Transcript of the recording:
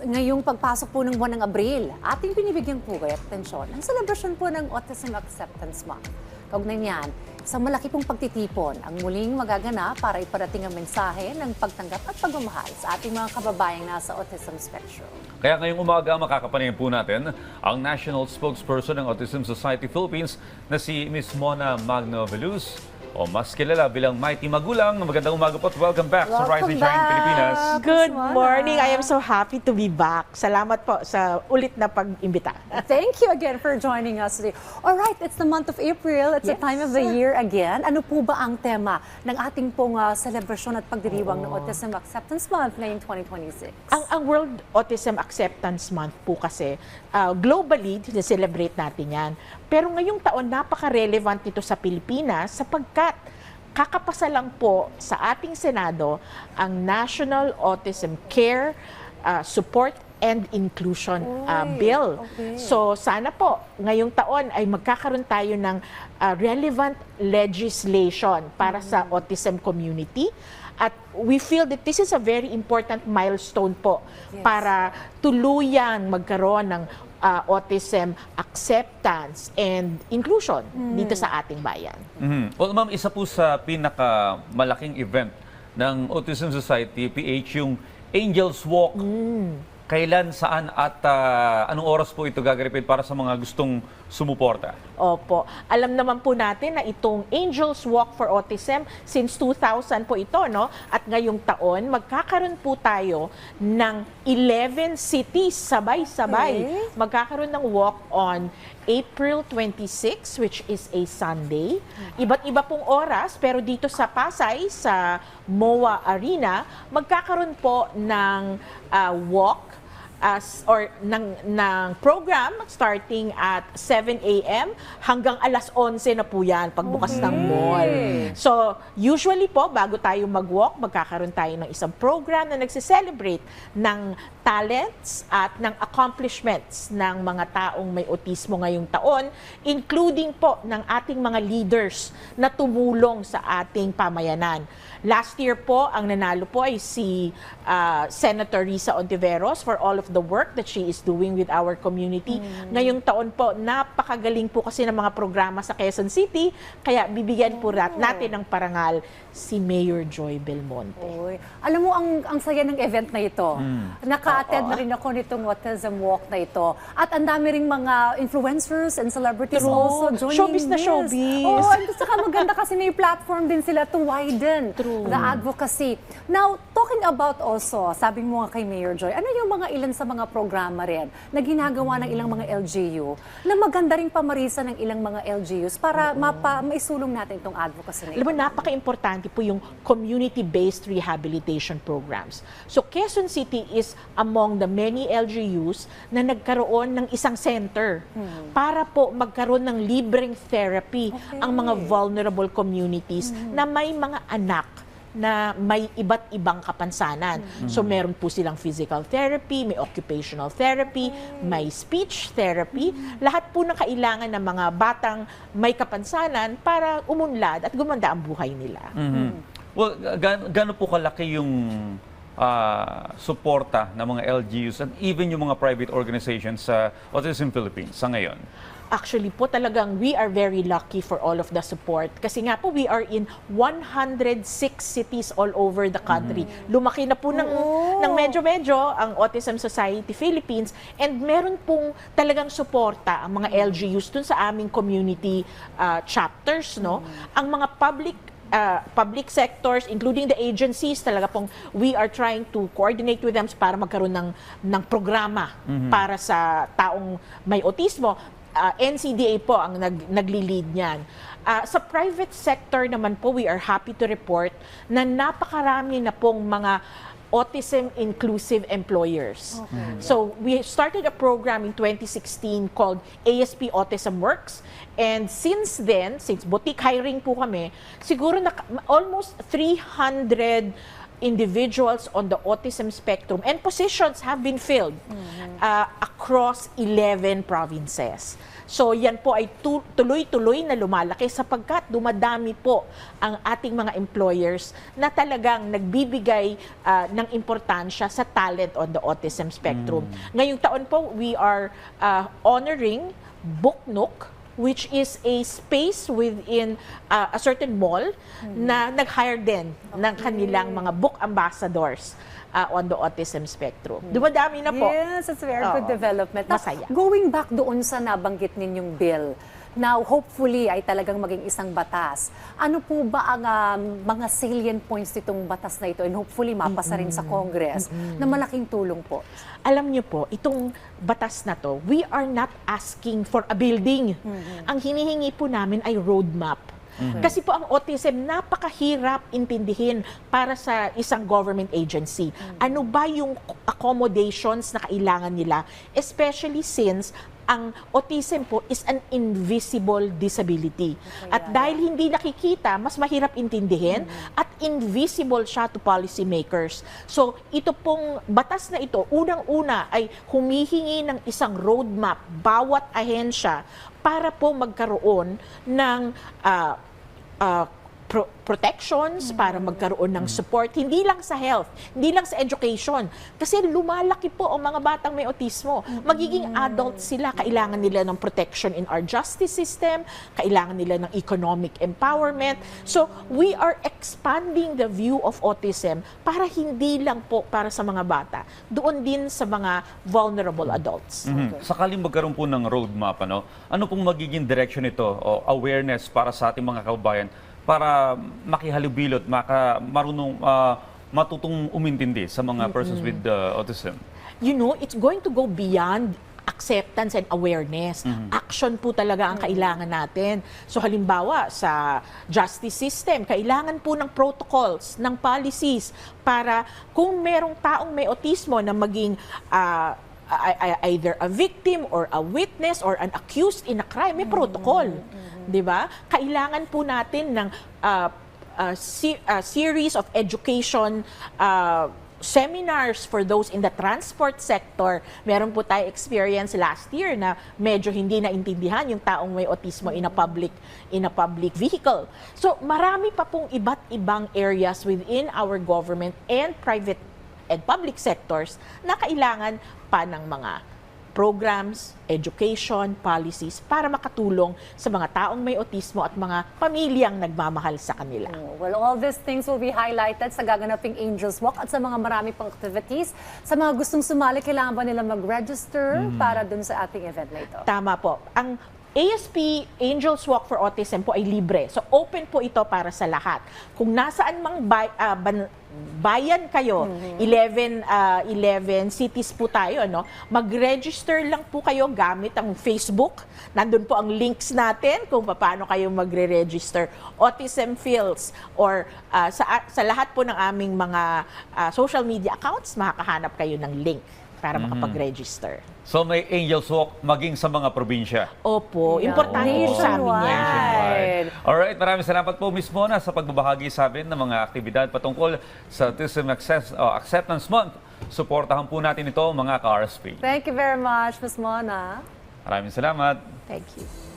Ngayong pagpasok po ng buwan ng Abril, ating binibigyan po kayo atensyon ang selebrasyon po ng Autism Acceptance Month. Kaugnay niyan, sa malaki pong pagtitipon ang muling magaganap para iparating ang mensahe ng pagtanggap at pagmamahal sa ating mga kababayang nasa autism spectrum. Kaya ngayong umaga makakapanayin po natin ang National Spokesperson ng Autism Society Philippines na si Ms. Mona Magno Veluz, o mas kilala bilang Mighty Magulang. Magandang umaga po at welcome back sa Rise and Shine Pilipinas. Good morning. I am so happy to be back. Salamat po sa ulit na pag-imbita. Thank you again for joining us today. Alright, it's the month of April. It's the time of the year again. Ano po ba ang tema ng ating pong celebration at pagdiriwang ng Autism Acceptance Month ngayong 2026? Ang World Autism Acceptance Month po kasi, globally, celebrate natin yan. Pero ngayong taon, napaka-relevant ito sa Pilipinas sapagkat kakapasa lang po sa ating Senado ang National Autism Care, Support and Inclusion Bill. Okay. So sana po ngayong taon ay magkakaroon tayo ng relevant legislation para sa autism community. At we feel that this is a very important milestone po para tuluyang magkaroon ng autism acceptance and inclusion dito sa ating bayan. Well, ma'am, isa po sa pinakamalaking event ng Autism Society, PH, yung Angels Walk. Kailan, saan at anong oras po ito gaganapin para sa mga gustong sumuporta? Opo. Alam naman po natin na itong Angels Walk for Autism, since 2000 po ito, no? At ngayong taon, magkakaroon po tayo ng 11 cities sabay-sabay. Okay. Magkakaroon ng walk on April 26, which is a Sunday. Iba't iba pong oras, pero dito sa Pasay, sa MOA Arena, magkakaroon po ng walk ng program starting at 7 a.m. hanggang alas 11 na po yan pagbukas ng mall. So, usually po, bago tayo mag-walk, magkakaroon tayo ng isang program na nagse-celebrate ng talents at ng accomplishments ng mga taong may autismo ngayong taon, including po ng ating mga leaders na tumulong sa ating pamayanan. Last year po, ang nanalo po ay si Senator Risa Ontiveros for all of the work that she is doing with our community. Ngayong taon po, napakagaling po kasi ng mga programa sa Quezon City, kaya bibigyan po natin ng parangal si Mayor Joy Belmonte. Oy. Alam mo, ang saya ng event na ito. Naka-attend na rin ako nitong Autism Walk na ito. At ang dami ring mga influencers and celebrities True. also joining Showbiz na this. showbiz. Oo, and saka maganda kasi may platform din sila to widen the advocacy. Now, talking about also, sabi mo nga kay Mayor Joy, ano yung mga ilan sa mga programa rin na ginagawa ng ilang mga LGU na maganda ring pamarisa ng ilang mga LGUs para maisulong natin itong advocacy na ito? Alam mo, napaka-importante po yung community-based rehabilitation programs. So, Quezon City is among the many LGUs na nagkaroon ng isang center para po magkaroon ng libreng therapy ang mga vulnerable communities na may mga anak na may iba't ibang kapansanan. So, meron po silang physical therapy, may occupational therapy, may speech therapy, lahat po ng kailangan ng mga batang may kapansanan para umunlad at gumanda ang buhay nila. Well, gaano po kalaki yung suporta ng mga LGUs and even yung mga private organizations sa Autism Philippines sa ngayon? Actually po talagang we are very lucky for all of the support. Kasi nga po we are in 106 cities all over the country. Lumaki na po ng medyo-medyo ang Autism Society Philippines and meron pong talagang suporta ang mga LGUs dun sa aming community chapters, no? Ang mga public sectors, including the agencies, talaga pong we are trying to coordinate with them para magkaroon ng programa para sa taong may autismo. NCDA po ang nagli-lead niyan. Sa private sector naman po, we are happy to report na napakarami na pong mga autism-inclusive employers. So, we started a program in 2016 called ASP Autism Works. And since then, since boutique hiring po kami, siguro almost 300 individuals on the autism spectrum and positions have been filled across 11 provinces. So yan po ay tuloy-tuloy na lumalaki sapagkat dumadami po ang ating mga employers na talagang nagbibigay ng importansya sa talent on the autism spectrum. Ngayong taon po, we are honoring Book Nook, which is a space within a certain mall na nag-hire din ng kanilang mga book ambassadors on the autism spectrum. Dumadami na po. Yes, it's a very good Oo. development. Now, Masaya. going back doon sa nabanggit ninyong bill, now hopefully ay talagang maging isang batas. Ano po ba ang mga salient points nitong batas na ito and hopefully mapasa rin sa Congress na malaking tulong po? Alam niyo po, itong batas na to, we are not asking for a building. Ang hinihingi po namin ay roadmap. Kasi po ang autism, napakahirap intindihin para sa isang government agency. Ano ba yung accommodations na kailangan nila? Especially since ang autism po is an invisible disability. At dahil hindi nakikita, mas mahirap intindihin at invisible siya to policymakers. So ito pong batas na ito, unang-una ay humihingi ng isang roadmap bawat ahensya para po magkaroon ng protections, para magkaroon ng support, hindi lang sa health, hindi lang sa education. Kasi lumalaki po ang mga batang may autismo. Magiging adult sila, kailangan nila ng protection in our justice system, kailangan nila ng economic empowerment. So, we are expanding the view of autism para hindi lang po para sa mga bata, doon din sa mga vulnerable adults. Sakaling magkaroon po ng roadmap, ano pong magiging direction ito o awareness para sa ating mga kababayan para makihalubilo at matutong umintindi sa mga persons with autism? You know, it's going to go beyond acceptance and awareness. Action po talaga ang kailangan natin. So halimbawa, sa justice system, kailangan po ng protocols, ng policies para kung merong taong may autismo na maging either a victim or a witness or an accused in a crime, may protocol. 'Di ba? Kailangan po natin ng series of education seminars for those in the transport sector. Meron po tayo experience last year na medyo hindi naintindihan yung taong may autismo in a public vehicle. So marami pa pong iba't ibang areas within our government and private and public sectors na kailangan pa ng mga programs, education, policies para makatulong sa mga taong may autismo at mga pamilyang nagmamahal sa kanila. Well, all these things will be highlighted sa gaganaping Angels Walk at sa mga marami pang activities. Sa mga gustong sumali, kailangan ba nila mag-register para dun sa ating event na ito? Tama po. Ang ASP Angels Walk for Autism po ay libre. So open po ito para sa lahat. Kung nasaan mang bayan kayo, 11 cities po tayo, mag-register lang po kayo gamit ang Facebook. Nandun po ang links natin kung paano kayo magre-register. Autism Fields or sa lahat po ng aming mga social media accounts, makakahanap kayo ng link para makapag-register. So may Angels Walk maging sa mga probinsya. Opo, importante po sa amin yan. Nationwide. Alright, maraming salamat po Ms. Mona sa pagbabahagi sa amin ng mga aktibidad patungkol sa Autism Acceptance Month. Suportahan po natin ito mga ka-RSP. Thank you very much, Ms. Mona. Maraming salamat. Thank you.